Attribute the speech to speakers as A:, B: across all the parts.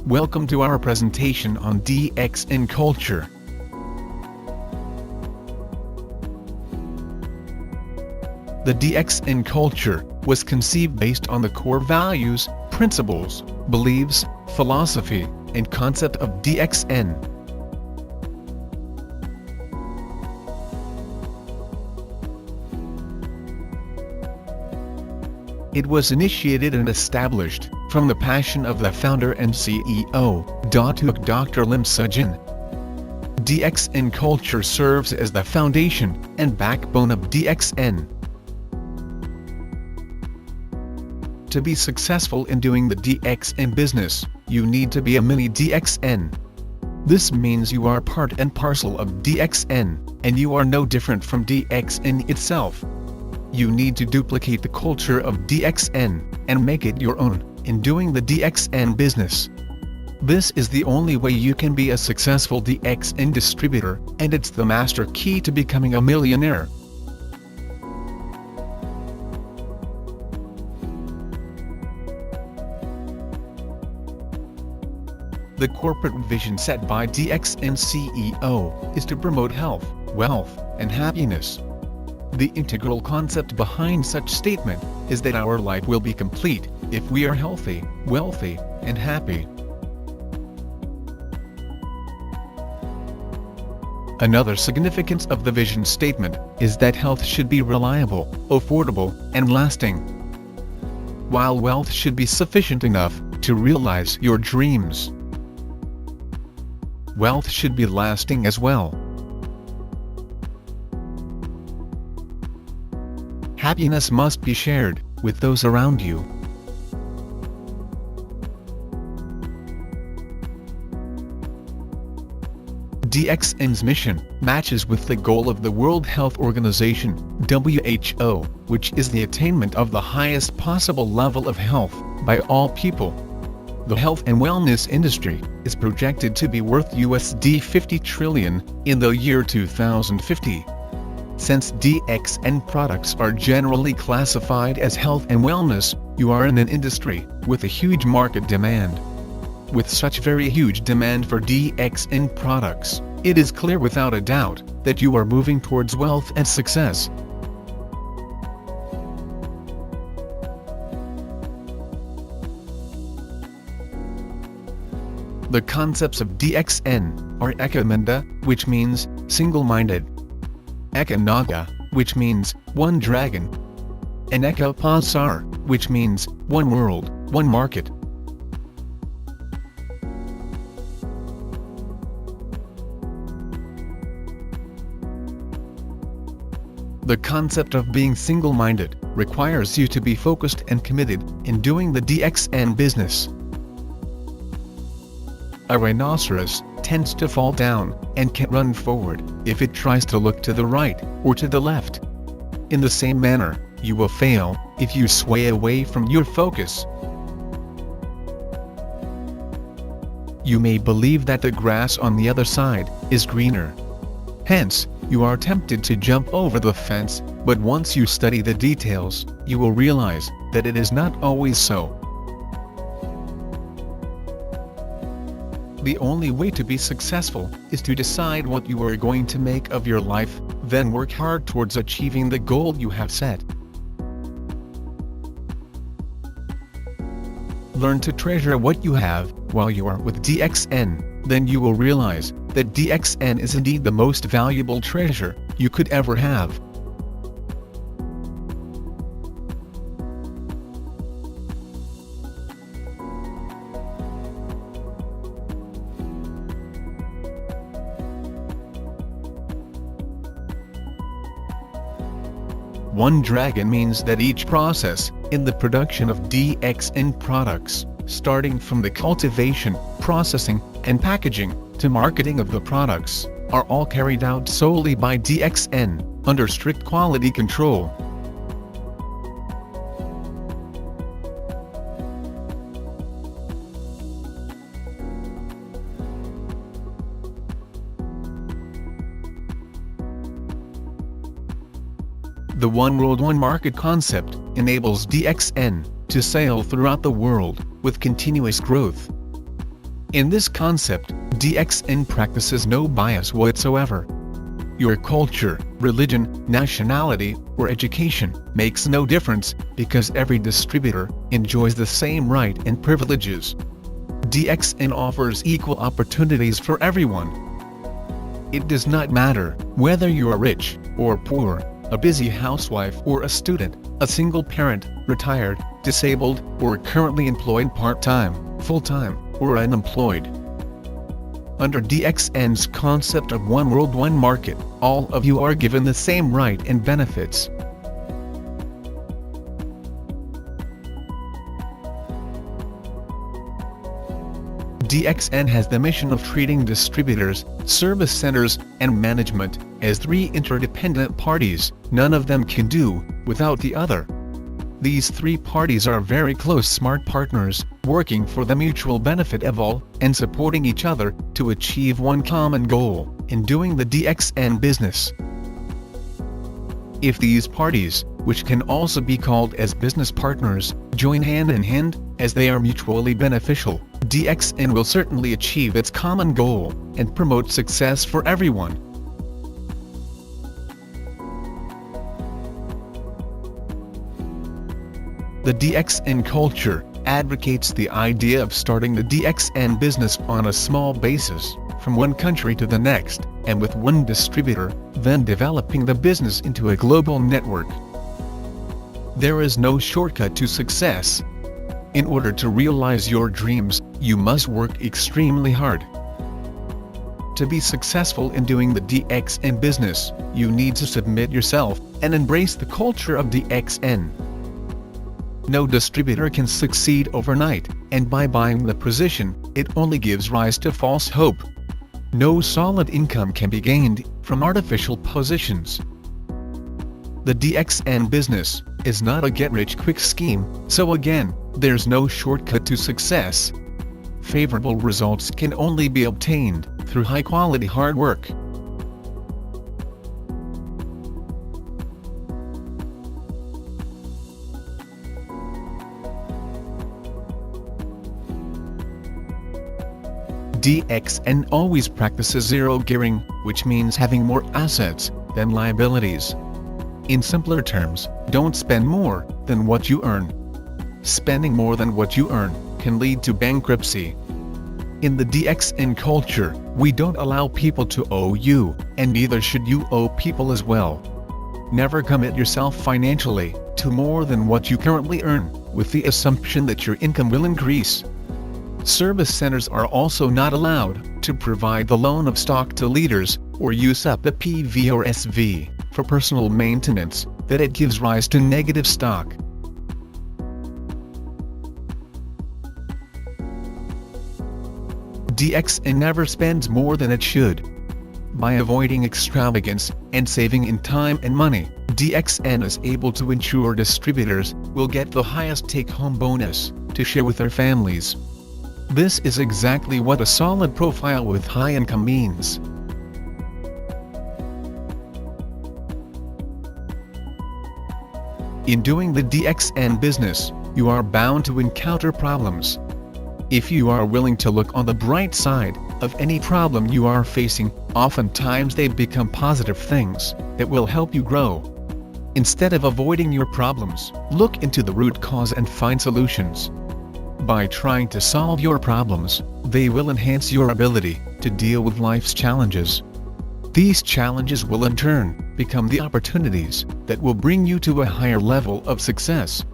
A: Welcome to our presentation on DXN culture. The DXN culture was conceived based on the core values, principles, beliefs, philosophy, and concept of DXN. It was initiated and established from the passion of the founder and CEO, Dr. Lim Seo-jin. DXN culture serves as the foundation and backbone of DXN. To be successful in doing the DXN business, you need to be a mini DXN. This means you are part and parcel of DXN, and you are no different from DXN itself. You need to duplicate the culture of DXN, and make it your own, in doing the DXN business. This is the only way you can be a successful DXN distributor, and it's the master key to becoming a millionaire. The corporate vision set by DXN CEO is to promote health, wealth, and happiness. The integral concept behind such statement is that our life will be complete if we are healthy, wealthy, and happy. Another significance of the vision statement is that health should be reliable, affordable, and lasting, while wealth should be sufficient enough to realize your dreams. Wealth should be lasting as well. Happiness must be shared with those around you. DXN's mission matches with the goal of the World Health Organization, WHO, which is the attainment of the highest possible level of health by all people. The health and wellness industry is projected to be worth USD 50 trillion in the year 2050. Since DXN products are generally classified as health and wellness, you are in an industry with a huge market demand. With such very huge demand for DXN products, it is clear without a doubt that you are moving towards wealth and success. The concepts of DXN are Ekamanda, which means single-minded, Ekanaga, which means one dragon, and Ekapasar, which means one world, one market. The concept of being single-minded requires you to be focused and committed in doing the DXN business. A rhinoceros tends to fall down and can run forward if it tries to look to the right or to the left. In the same manner, you will fail if you sway away from your focus. You may believe that the grass on the other side is greener. Hence, you are tempted to jump over the fence, but once you study the details, you will realize that it is not always so. The only way to be successful is to decide what you are going to make of your life, then work hard towards achieving the goal you have set. Learn to treasure what you have while you are with DXN, then you will realize that DXN is indeed the most valuable treasure you could ever have. One dragon means that each process in the production of DXN products, starting from the cultivation, processing, and packaging, to marketing of the products, are all carried out solely by DXN, under strict quality control. The One World One Market concept enables DXN to sail throughout the world with continuous growth. In this concept, DXN practices no bias whatsoever. Your culture, religion, nationality, or education makes no difference, because every distributor enjoys the same rights and privileges. DXN offers equal opportunities for everyone. It does not matter whether you are rich or poor, a busy housewife or a student, a single parent, retired, disabled, or currently employed part-time, full-time, or unemployed. Under DXN's concept of one world, one market, all of you are given the same right and benefits. DXN has the mission of treating distributors, service centers, and management as three interdependent parties. None of them can do without the other. These three parties are very close smart partners, working for the mutual benefit of all, and supporting each other to achieve one common goal in doing the DXN business. If these parties, which can also be called as business partners, join hand in hand, as they are mutually beneficial, DXN will certainly achieve its common goal and promote success for everyone. The DXN culture advocates the idea of starting the DXN business on a small basis, from one country to the next, and with one distributor, then developing the business into a global network. There is no shortcut to success. In order to realize your dreams, you must work extremely hard. To be successful in doing the DXN business, you need to submit yourself and embrace the culture of DXN. No distributor can succeed overnight, and by buying the position, it only gives rise to false hope. No solid income can be gained from artificial positions. The DXN business is not a get-rich-quick scheme, so again, there's no shortcut to success. Favorable results can only be obtained through high-quality hard work. DXN always practices zero gearing, which means having more assets than liabilities. In simpler terms, don't spend more than what you earn. Spending more than what you earn can lead to bankruptcy. In the DXN culture, we don't allow people to owe you, and neither should you owe people as well. Never commit yourself financially to more than what you currently earn, with the assumption that your income will increase. Service centers are also not allowed to provide the loan of stock to leaders, or use up the PV or SV for personal maintenance, that it gives rise to negative stock. DXN never spends more than it should. By avoiding extravagance and saving in time and money, DXN is able to ensure distributors will get the highest take-home bonus to share with their families. This is exactly what a solid profile with high income means. In doing the DXN business, you are bound to encounter problems. If you are willing to look on the bright side of any problem you are facing, oftentimes they become positive things that will help you grow. Instead of avoiding your problems, look into the root cause and find solutions. By trying to solve your problems, they will enhance your ability to deal with life's challenges. These challenges will in turn become the opportunities that will bring you to a higher level of success.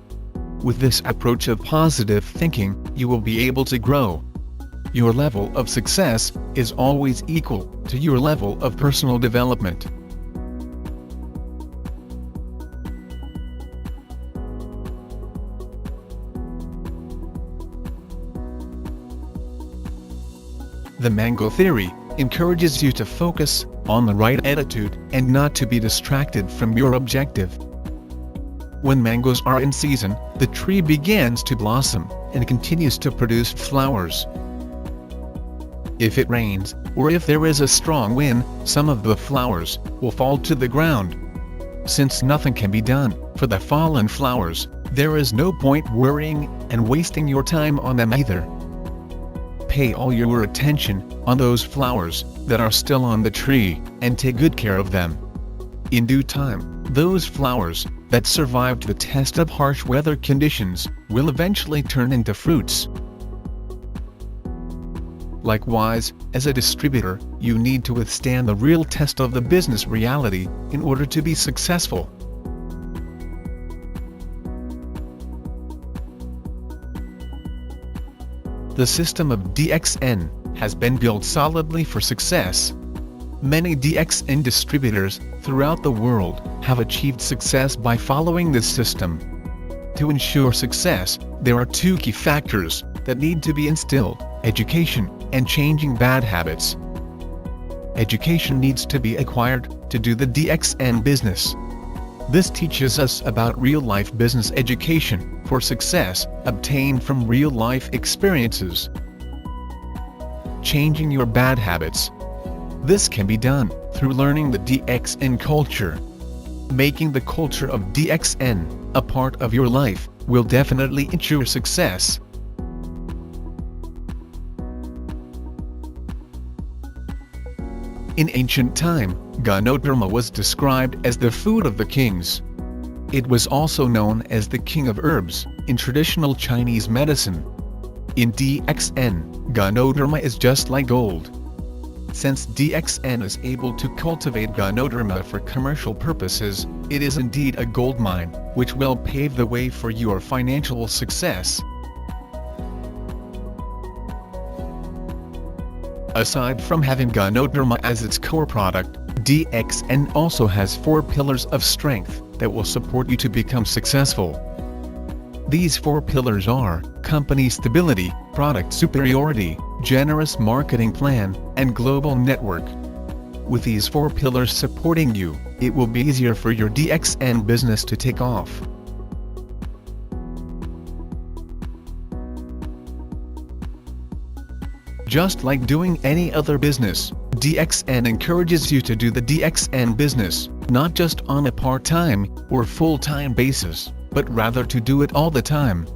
A: With this approach of positive thinking, you will be able to grow. Your level of success is always equal to your level of personal development. The mango theory encourages you to focus on the right attitude and not to be distracted from your objective. When mangoes are in season, the tree begins to blossom and continues to produce flowers. If it rains, or if there is a strong wind, some of the flowers will fall to the ground. Since nothing can be done for the fallen flowers, there is no point worrying and wasting your time on them either. pay all your attention on those flowers that are still on the tree, and take good care of them. In due time, those flowers that survived the test of harsh weather conditions will eventually turn into fruits. Likewise, as a distributor, you need to withstand the real test of the business reality in order to be successful. The system of DXN has been built solidly for success. Many DXN distributors throughout the world have achieved success by following this system. To ensure success, there are two key factors that need to be instilled: education and changing bad habits. Education needs to be acquired to do the DXN business. This teaches us about real-life business education for success obtained from real-life experiences. Changing your bad habits. This can be done through learning the DXN culture. Making the culture of DXN a part of your life will definitely ensure success. In ancient time, Ganoderma was described as the food of the kings. It was also known as the king of herbs in traditional Chinese medicine. In DXN, Ganoderma is just like gold. Since DXN is able to cultivate Ganoderma for commercial purposes, it is indeed a gold mine, which will pave the way for your financial success. Aside from having Ganoderma as its core product, DXN also has 4 pillars of strength that will support you to become successful. These 4 pillars are company stability, product superiority, generous marketing plan, and global network. With these 4 pillars supporting you, it will be easier for your DXN business to take off. Just like doing any other business, DXN encourages you to do the DXN business, not just on a part-time or full-time basis, but rather to do it all the time.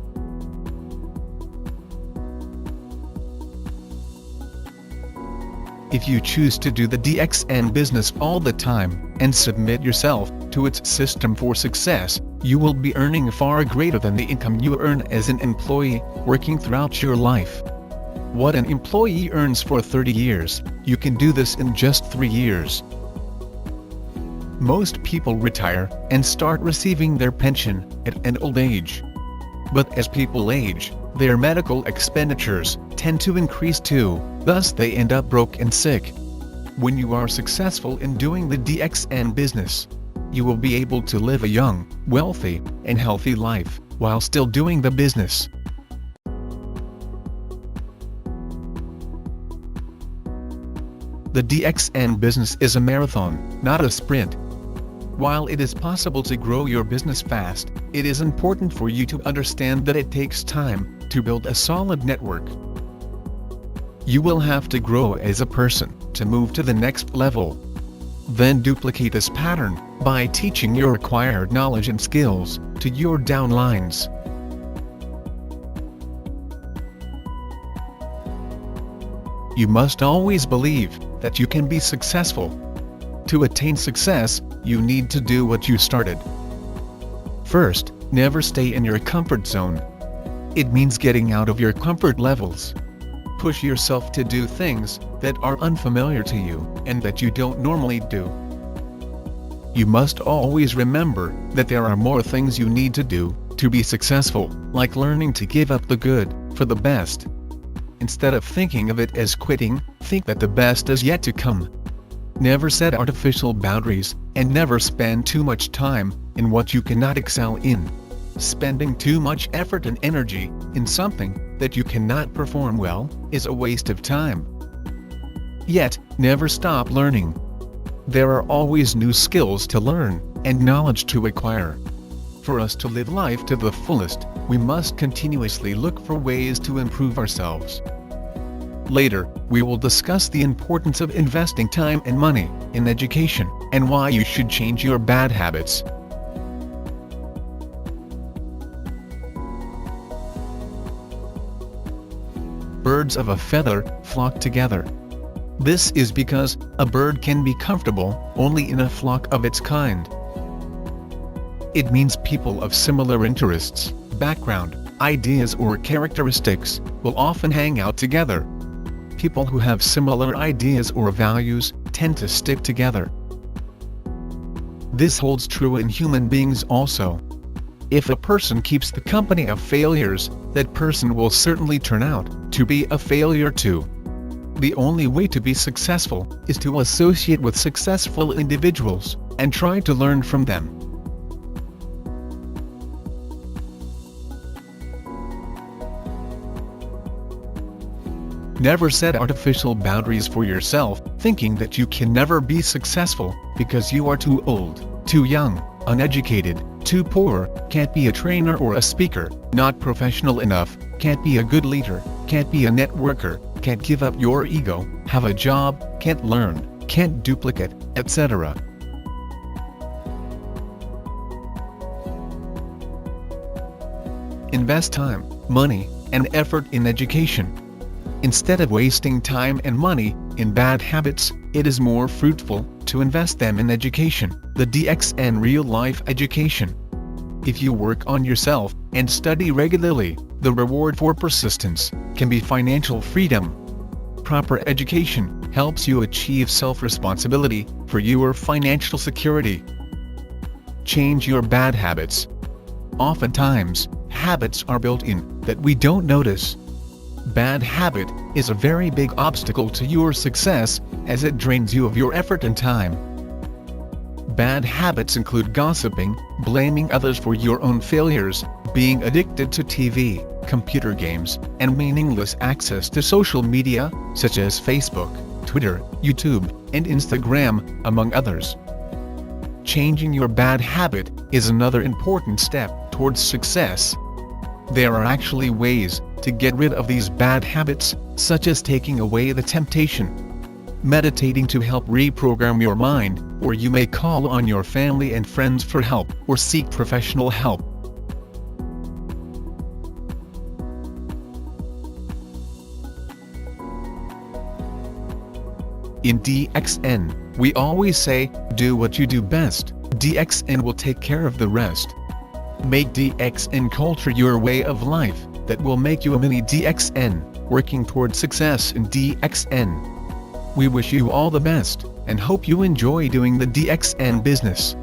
A: If you choose to do the DXN business all the time and submit yourself to its system for success, you will be earning far greater than the income you earn as an employee working throughout your life. What an employee earns for 30 years, you can do this in just 3 years. Most people retire and start receiving their pension at an old age. But as people age, their medical expenditures tend to increase too, thus they end up broke and sick. When you are successful in doing the DXN business, you will be able to live a young, wealthy, and healthy life while still doing the business. The DXN business is a marathon, not a sprint. While it is possible to grow your business fast, it is important for you to understand that it takes time to build a solid network. You will have to grow as a person to move to the next level. Then duplicate this pattern by teaching your acquired knowledge and skills to your downlines. You must always believe that you can be successful. To attain success, you need to do what you started. First, never stay in your comfort zone. It means getting out of your comfort levels. Push yourself to do things that are unfamiliar to you and that you don't normally do. You must always remember that there are more things you need to do to be successful, like learning to give up the good for the best. Instead of thinking of it as quitting, think that the best is yet to come. Never set artificial boundaries, and never spend too much time in what you cannot excel in. Spending too much effort and energy in something that you cannot perform well is a waste of time. Yet, never stop learning. There are always new skills to learn and knowledge to acquire. For us to live life to the fullest, we must continuously look for ways to improve ourselves. Later, we will discuss the importance of investing time and money in education, and why you should change your bad habits. birds of a feather flock together. This is because a bird can be comfortable only in a flock of its kind. It means people of similar interests, background, ideas or characteristics will often hang out together. People who have similar ideas or values tend to stick together. This holds true in human beings also. If a person keeps the company of failures, that person will certainly turn out to be a failure too. The only way to be successful is to associate with successful individuals and try to learn from them. Never set artificial boundaries for yourself, thinking that you can never be successful because you are too old, too young, uneducated, too poor, can't be a trainer or a speaker, not professional enough, can't be a good leader, can't be a networker, can't give up your ego, have a job, can't learn, can't duplicate, etc. Invest time, money, and effort in education. Instead of wasting time and money in bad habits, it is more fruitful to invest them in education, the DXN real-life education. If you work on yourself and study regularly, the reward for persistence can be financial freedom. Proper education helps you achieve self-responsibility for your financial security. Change your bad habits. Oftentimes, habits are built in that we don't notice. Bad habit is a very big obstacle to your success, as it drains you of your effort and time. Bad habits include gossiping, blaming others for your own failures, being addicted to TV, computer games, and meaningless access to social media, such as Facebook, Twitter, YouTube, and Instagram, among others. Changing your bad habit is another important step towards success. There are actually ways to get rid of these bad habits, such as taking away the temptation, meditating to help reprogram your mind, or you may call on your family and friends for help, or seek professional help. In DXN, we always say, do what you do best, DXN will take care of the rest. Make DXN culture your way of life that will make you a mini DXN, working toward success in DXN. We wish you all the best, and hope you enjoy doing the DXN business.